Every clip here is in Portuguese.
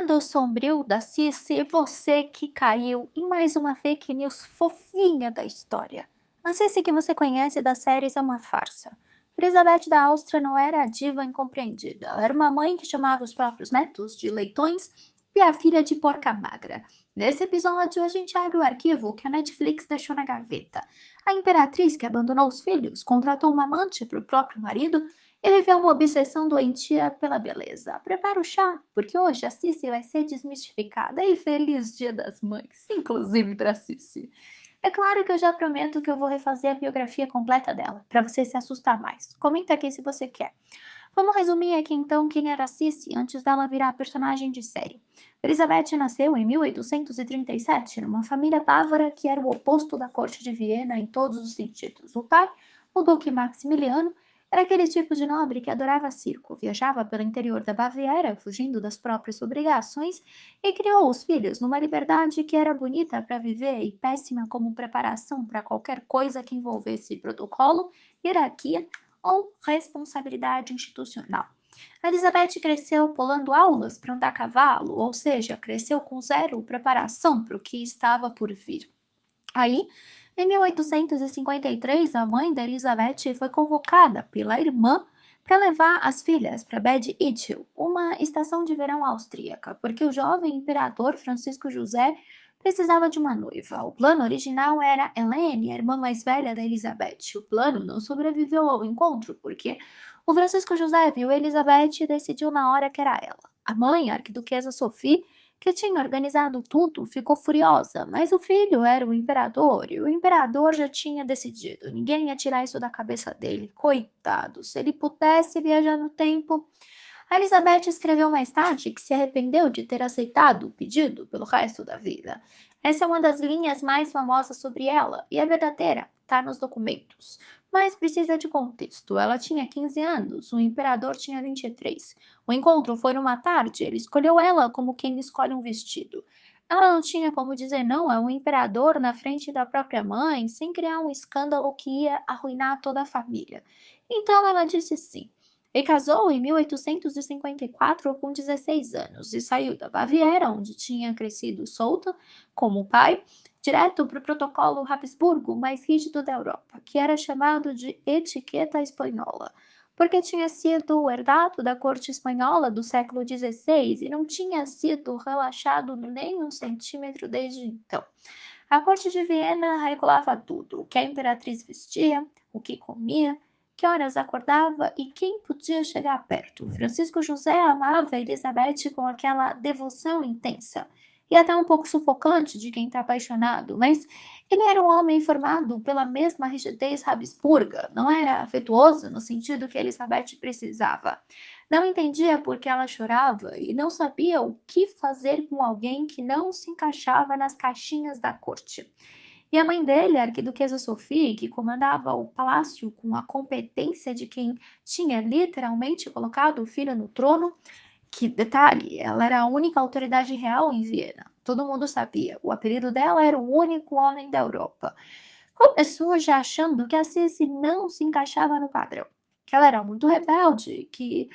lado sombrio da Sissi, você que caiu em mais uma fake news fofinha da história. A Sissi que você conhece das séries é uma farsa. Elizabeth da Áustria não era a diva incompreendida. Ela era uma mãe que chamava os próprios netos de leitões e a filha de porca magra. Nesse episódio, a gente abre o arquivo que a Netflix deixou na gaveta. A imperatriz que abandonou os filhos, contratou uma amante para o próprio marido e viveu uma obsessão doentia pela beleza. Prepara o chá, porque hoje a Sissi vai ser desmistificada. E feliz Dia das Mães, inclusive para Sissi. É claro que eu já prometo que eu vou refazer a biografia completa dela, para você se assustar mais. Comenta aqui se você quer. Vamos resumir aqui então quem era a Sissi antes dela virar personagem de série. Elizabeth nasceu em 1837 numa família bávara que era o oposto da corte de Viena em todos os sentidos. O pai, o Duque Maximiliano, era aquele tipo de nobre que adorava circo, viajava pelo interior da Baviera, fugindo das próprias obrigações, e criou os filhos numa liberdade que era bonita para viver e péssima como preparação para qualquer coisa que envolvesse protocolo, hierarquia ou responsabilidade institucional. A Elizabeth cresceu pulando aulas para andar a cavalo, ou seja, cresceu com zero preparação para o que estava por vir. Aí, em 1853, a mãe da Elizabeth foi convocada pela irmã para levar as filhas para Bad Ischl, uma estação de verão austríaca, porque o jovem imperador Francisco José precisava de uma noiva. O plano original era Helene, a irmã mais velha da Elizabeth. O plano não sobreviveu ao encontro, porque o Francisco José viu Elizabeth e decidiu na hora que era ela. A mãe, a arquiduquesa Sophie, que tinha organizado tudo, ficou furiosa, mas o filho era o imperador e o imperador já tinha decidido. Ninguém ia tirar isso da cabeça dele. Coitado, se ele pudesse viajar no tempo. A Elizabeth escreveu mais tarde que se arrependeu de ter aceitado o pedido pelo resto da vida. Essa é uma das linhas mais famosas sobre ela e é verdadeira, está nos documentos. Mas precisa de contexto. Ela tinha 15 anos, o imperador tinha 23. O encontro foi numa tarde, ele escolheu ela como quem escolhe um vestido. Ela não tinha como dizer não a um imperador na frente da própria mãe, sem criar um escândalo que ia arruinar toda a família. Então ela disse sim. E casou em 1854 com 16 anos e saiu da Baviera, onde tinha crescido solta, como o pai, direto para o protocolo Habsburgo mais rígido da Europa, que era chamado de etiqueta espanhola, porque tinha sido herdado da corte espanhola do século XVI e não tinha sido relaxado nem um centímetro desde então. A corte de Viena regulava tudo, o que a imperatriz vestia, o que comia, que horas acordava e quem podia chegar perto. Francisco José amava Elizabeth com aquela devoção intensa e até um pouco sufocante de quem está apaixonado, mas ele era um homem formado pela mesma rigidez habsburga, não era afetuoso no sentido que Elizabeth precisava. Não entendia por que ela chorava e não sabia o que fazer com alguém que não se encaixava nas caixinhas da corte. E a mãe dele, a arquiduquesa Sophie, que comandava o palácio com a competência de quem tinha literalmente colocado o filho no trono, que, detalhe, ela era a única autoridade real em Viena. Todo mundo sabia. O apelido dela era o único homem da Europa. Começou já achando que a Sissi não se encaixava no padrão, que ela era muito rebelde, que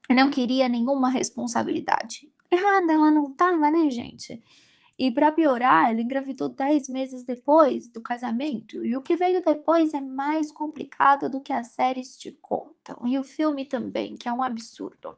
não queria nenhuma responsabilidade. Errada ela não estava, né, gente? E para piorar, ela engravidou 10 meses depois do casamento, e o que veio depois é mais complicado do que as séries te contam, e o filme também, que é um absurdo.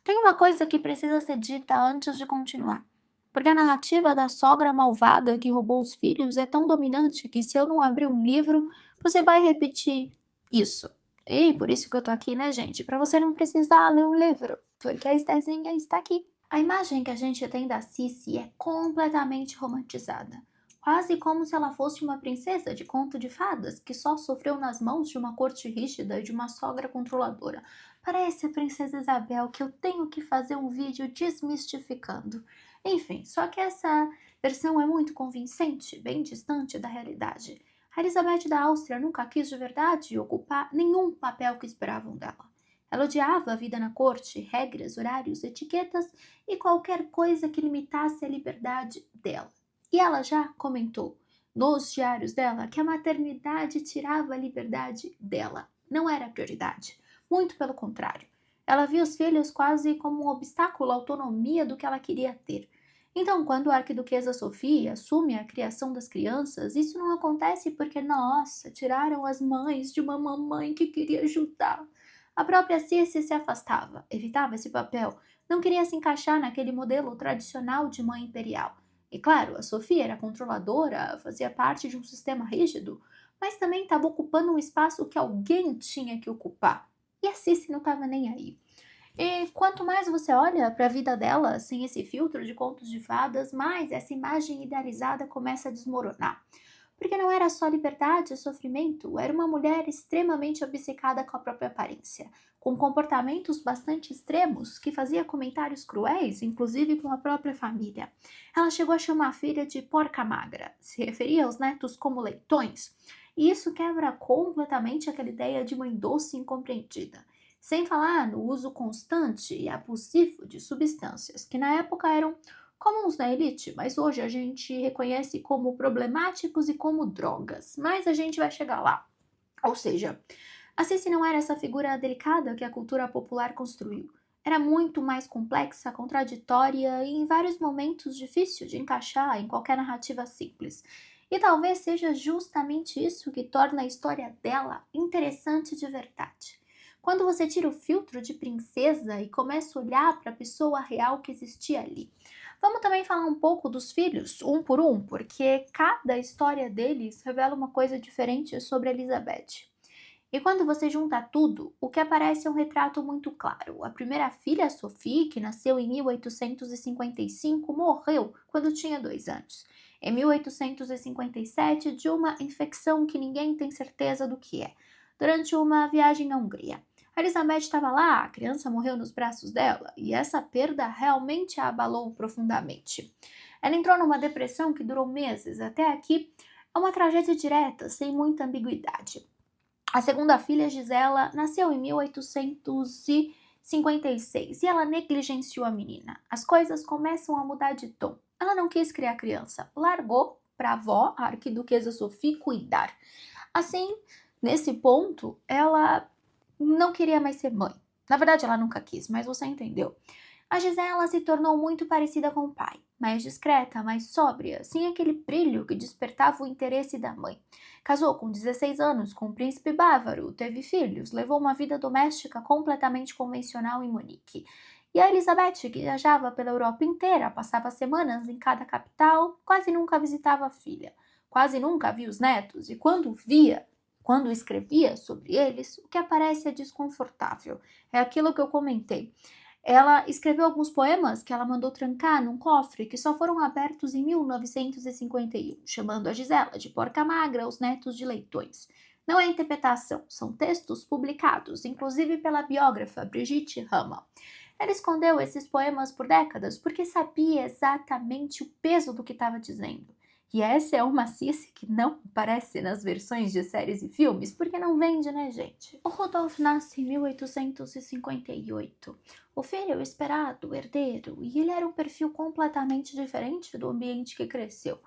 Tem uma coisa que precisa ser dita antes de continuar, porque a narrativa da sogra malvada que roubou os filhos é tão dominante que se eu não abrir um livro, você vai repetir isso. E por isso que eu tô aqui, né, gente? Para você não precisar ler um livro, porque a Estezinha está aqui. A imagem que a gente tem da Sissi é completamente romantizada, quase como se ela fosse uma princesa de conto de fadas que só sofreu nas mãos de uma corte rígida e de uma sogra controladora. Parece a princesa Isabel que eu tenho que fazer um vídeo desmistificando. Enfim, só que essa versão é muito convincente, bem distante da realidade. A Elizabeth da Áustria nunca quis de verdade ocupar nenhum papel que esperavam dela. Ela odiava a vida na corte, regras, horários, etiquetas e qualquer coisa que limitasse a liberdade dela. E ela já comentou nos diários dela que a maternidade tirava a liberdade dela. Não era prioridade. Muito pelo contrário. Ela via os filhos quase como um obstáculo à autonomia do que ela queria ter. Então, quando a arquiduquesa Sofia assume a criação das crianças, isso não acontece porque, nossa, tiraram as mães de uma mamãe que queria ajudar. A própria Circe se afastava, evitava esse papel, não queria se encaixar naquele modelo tradicional de mãe imperial. E claro, a Sofia era controladora, fazia parte de um sistema rígido, mas também estava ocupando um espaço que alguém tinha que ocupar. E a Circe não estava nem aí. E quanto mais você olha para a vida dela sem esse filtro de contos de fadas, mais essa imagem idealizada começa a desmoronar. Porque não era só liberdade e sofrimento, era uma mulher extremamente obcecada com a própria aparência, com comportamentos bastante extremos, que fazia comentários cruéis, inclusive com a própria família. Ela chegou a chamar a filha de porca magra, se referia aos netos como leitões, e isso quebra completamente aquela ideia de mãe doce e incompreendida. Sem falar no uso constante e abusivo de substâncias, que na época eram comuns na elite, mas hoje a gente reconhece como problemáticos e como drogas. Mas a gente vai chegar lá. Ou seja, a Cici não era essa figura delicada que a cultura popular construiu. Era muito mais complexa, contraditória e em vários momentos difícil de encaixar em qualquer narrativa simples. E talvez seja justamente isso que torna a história dela interessante de verdade. Quando você tira o filtro de princesa e começa a olhar para a pessoa real que existia ali. Vamos também falar um pouco dos filhos, um por um, porque cada história deles revela uma coisa diferente sobre Elizabeth. E quando você junta tudo, o que aparece é um retrato muito claro. A primeira filha, Sophie, que nasceu em 1855, morreu quando tinha 2 anos. Em 1857, de uma infecção que ninguém tem certeza do que é, durante uma viagem à Hungria. A Elizabeth estava lá, a criança morreu nos braços dela, e essa perda realmente a abalou profundamente. Ela entrou numa depressão que durou meses. Até aqui é uma tragédia direta, sem muita ambiguidade. A segunda filha, Gisela, nasceu em 1856 e ela negligenciou a menina. As coisas começam a mudar de tom. Ela não quis criar a criança, largou para a avó, a arquiduquesa Sophie, cuidar. Assim, nesse ponto, ela não queria mais ser mãe. Na verdade, ela nunca quis, mas você entendeu. A Gisela se tornou muito parecida com o pai, mais discreta, mais sóbria, sem aquele brilho que despertava o interesse da mãe. Casou com 16 anos com um príncipe bávaro, teve filhos, levou uma vida doméstica completamente convencional em Munique. E a Elizabeth, que viajava pela Europa inteira, passava semanas em cada capital, quase nunca visitava a filha, quase nunca via os netos, e quando escrevia sobre eles, o que aparece é desconfortável. É aquilo que eu comentei. Ela escreveu alguns poemas que ela mandou trancar num cofre que só foram abertos em 1951, chamando a Gisela de porca magra, os netos de leitões. Não é interpretação, são textos publicados, inclusive pela biógrafa Brigitte Hamel. Ela escondeu esses poemas por décadas porque sabia exatamente o peso do que estava dizendo. E essa é uma Cici que não aparece nas versões de séries e filmes, porque não vende, né, gente? O Rudolf nasce em 1858. O filho esperado, o herdeiro, e ele era um perfil completamente diferente do ambiente que cresceu.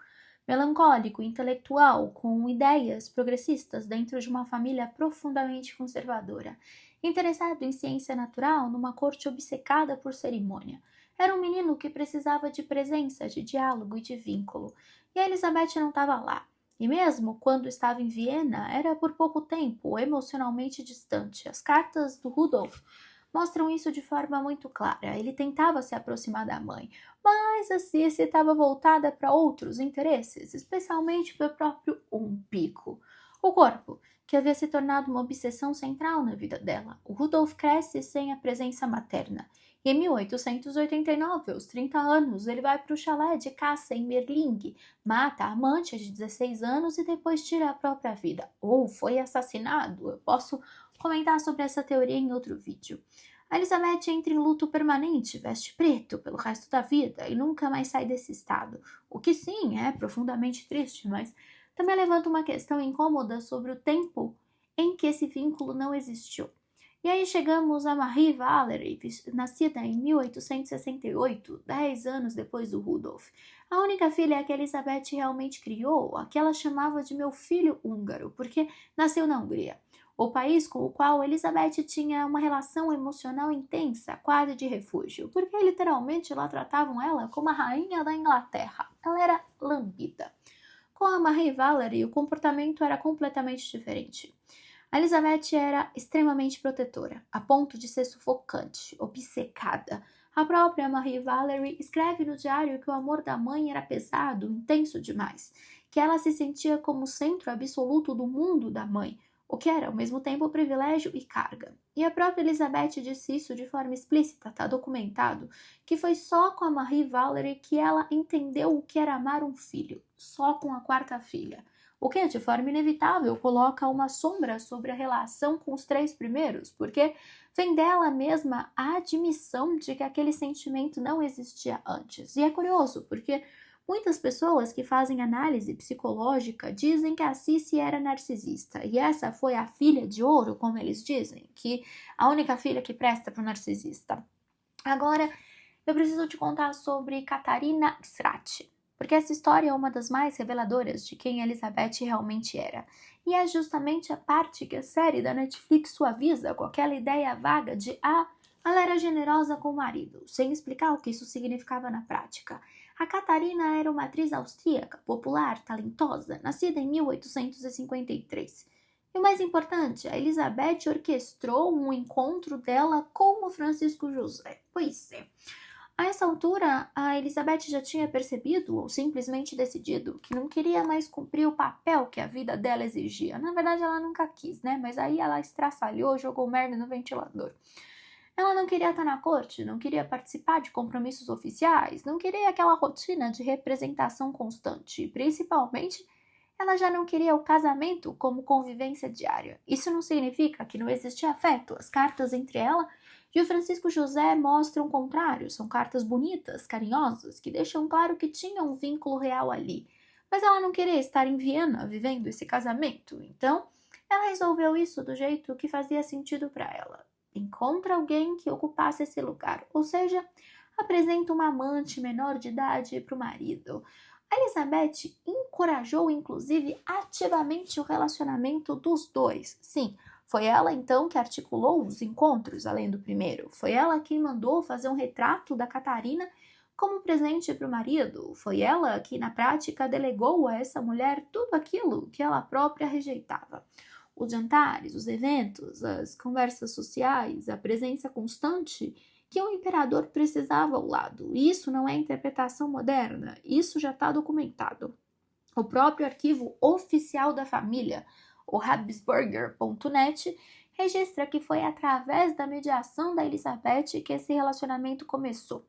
Melancólico, intelectual, com ideias progressistas dentro de uma família profundamente conservadora. Interessado em ciência natural numa corte obcecada por cerimônia. Era um menino que precisava de presença, de diálogo e de vínculo. E a Elizabeth não estava lá. E mesmo quando estava em Viena, era por pouco tempo, emocionalmente distante. As cartas do Rudolf mostram isso de forma muito clara. Ele tentava se aproximar da mãe, mas a Circe estava voltada para outros interesses, especialmente para o próprio Umpico. O corpo, que havia se tornado uma obsessão central na vida dela. O Rudolf cresce sem a presença materna. E em 1889, aos 30 anos, ele vai para o chalé de caça em Merlingue, mata a amante de 16 anos e depois tira a própria vida. Ou foi assassinado. Eu posso comentar sobre essa teoria em outro vídeo. A Elizabeth entra em luto permanente, veste preto pelo resto da vida e nunca mais sai desse estado. O que sim é profundamente triste, mas também levanta uma questão incômoda sobre o tempo em que esse vínculo não existiu. E aí chegamos a Marie Valery, nascida em 1868, 10 anos depois do Rudolf. A única filha que Elizabeth realmente criou, a que ela chamava de meu filho húngaro, porque nasceu na Hungria. o país com o qual Elizabeth tinha uma relação emocional intensa, quase de refúgio, porque literalmente lá tratavam ela como a rainha da Inglaterra. Ela era lambida. Com a Marie Valerie, o comportamento era completamente diferente. A Elizabeth era extremamente protetora, a ponto de ser sufocante, obcecada. A própria Marie Valerie escreve no diário que o amor da mãe era pesado, intenso demais, que ela se sentia como o centro absoluto do mundo da mãe, o que era ao mesmo tempo privilégio e carga. E a própria Elizabeth disse isso de forma explícita, está documentado, que foi só com a Marie Valerie que ela entendeu o que era amar um filho, só com a quarta filha. O que, de forma inevitável, coloca uma sombra sobre a relação com os três primeiros, porque vem dela mesma a admissão de que aquele sentimento não existia antes. E é curioso, porque muitas pessoas que fazem análise psicológica dizem que a Sissy era narcisista, e essa foi a filha de ouro, como eles dizem, que a única filha que presta para o narcisista. Agora, eu preciso te contar sobre Catarina Strati, porque essa história é uma das mais reveladoras de quem Elizabeth realmente era. E é justamente a parte que a série da Netflix suaviza com aquela ideia vaga de ela era generosa com o marido, sem explicar o que isso significava na prática. A Catarina era uma atriz austríaca, popular, talentosa, nascida em 1853. E o mais importante, a Elizabeth orquestrou um encontro dela com o Francisco José. Pois é. A essa altura, a Elizabeth já tinha percebido, ou simplesmente decidido, que não queria mais cumprir o papel que a vida dela exigia. Na verdade, ela nunca quis, né? Mas aí ela estraçalhou, jogou merda no ventilador. Ela não queria estar na corte, não queria participar de compromissos oficiais, não queria aquela rotina de representação constante. Principalmente, ela já não queria o casamento como convivência diária. Isso não significa que não existia afeto. As cartas entre ela e o Francisco José mostram o contrário. São cartas bonitas, carinhosas, que deixam claro que tinha um vínculo real ali. Mas ela não queria estar em Viena vivendo esse casamento. Então, ela resolveu isso do jeito que fazia sentido para ela. Encontra alguém que ocupasse esse lugar. Ou seja, apresenta uma amante menor de idade para o marido. A Elizabeth encorajou, inclusive, ativamente o relacionamento dos dois. Sim, foi ela, então, que articulou os encontros, além do primeiro. Foi ela quem mandou fazer um retrato da Catarina como presente para o marido. Foi ela que, na prática, delegou a essa mulher tudo aquilo que ela própria rejeitava. Os jantares, os eventos, as conversas sociais, a presença constante que o imperador precisava ao lado. Isso não é interpretação moderna, isso já está documentado. O próprio arquivo oficial da família, o Habsburger.net, registra que foi através da mediação da Elizabeth que esse relacionamento começou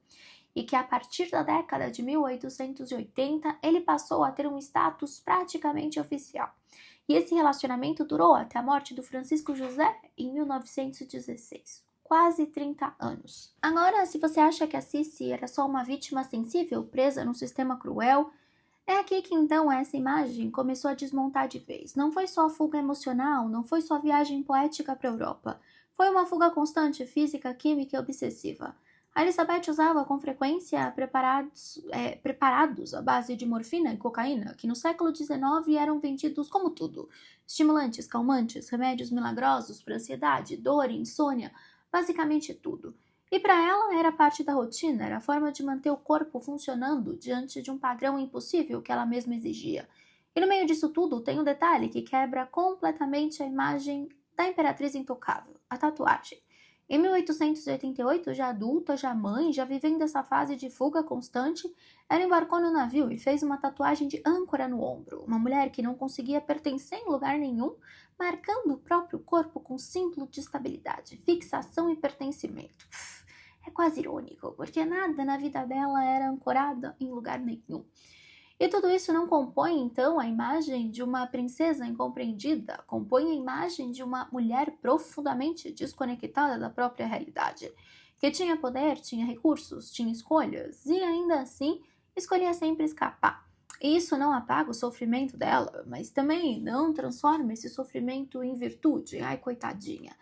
e que a partir da década de 1880 ele passou a ter um status praticamente oficial. E esse relacionamento durou até a morte do Francisco José em 1916. Quase 30 anos. Agora, se você acha que a Sissy era só uma vítima sensível presa num sistema cruel, é aqui que então essa imagem começou a desmontar de vez. Não foi só fuga emocional, não foi só viagem poética para a Europa. Foi uma fuga constante, física, química e obsessiva. A Elizabeth usava com frequência preparados à base de morfina e cocaína, que no século XIX eram vendidos como tudo. Estimulantes, calmantes, remédios milagrosos para ansiedade, dor, insônia, basicamente tudo. E para ela era parte da rotina, era a forma de manter o corpo funcionando diante de um padrão impossível que ela mesma exigia. E no meio disso tudo tem um detalhe que quebra completamente a imagem da Imperatriz Intocável, a tatuagem. Em 1888, já adulta, já mãe, já vivendo essa fase de fuga constante, ela embarcou no navio e fez uma tatuagem de âncora no ombro. Uma mulher que não conseguia pertencer em lugar nenhum, marcando o próprio corpo com símbolo de estabilidade, fixação e pertencimento. É quase irônico, porque nada na vida dela era ancorada em lugar nenhum. E tudo isso não compõe, então, a imagem de uma princesa incompreendida, compõe a imagem de uma mulher profundamente desconectada da própria realidade, que tinha poder, tinha recursos, tinha escolhas, e ainda assim escolhia sempre escapar. E isso não apaga o sofrimento dela, mas também não transforma esse sofrimento em virtude. Ai, coitadinha.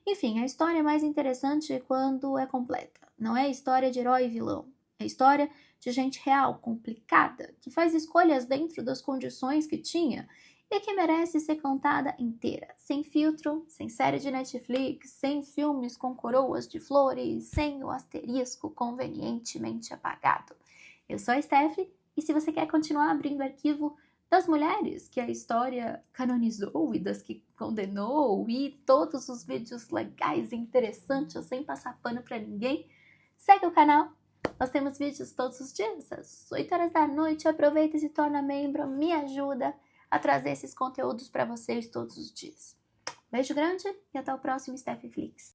Enfim, a história é mais interessante quando é completa. Não é história de herói e vilão. É história de gente real, complicada, que faz escolhas dentro das condições que tinha e que merece ser contada inteira, sem filtro, sem série de Netflix, sem filmes com coroas de flores, sem o asterisco convenientemente apagado. Eu sou a Steph, e se você quer continuar abrindo o arquivo das mulheres que a história canonizou e das que condenou e todos os vídeos legais e interessantes sem passar pano pra ninguém, segue o canal. Nós temos vídeos todos os dias, às 8 horas da noite. Aproveita e se torna membro, me ajuda a trazer esses conteúdos para vocês todos os dias. Beijo grande e até o próximo Steph Flix.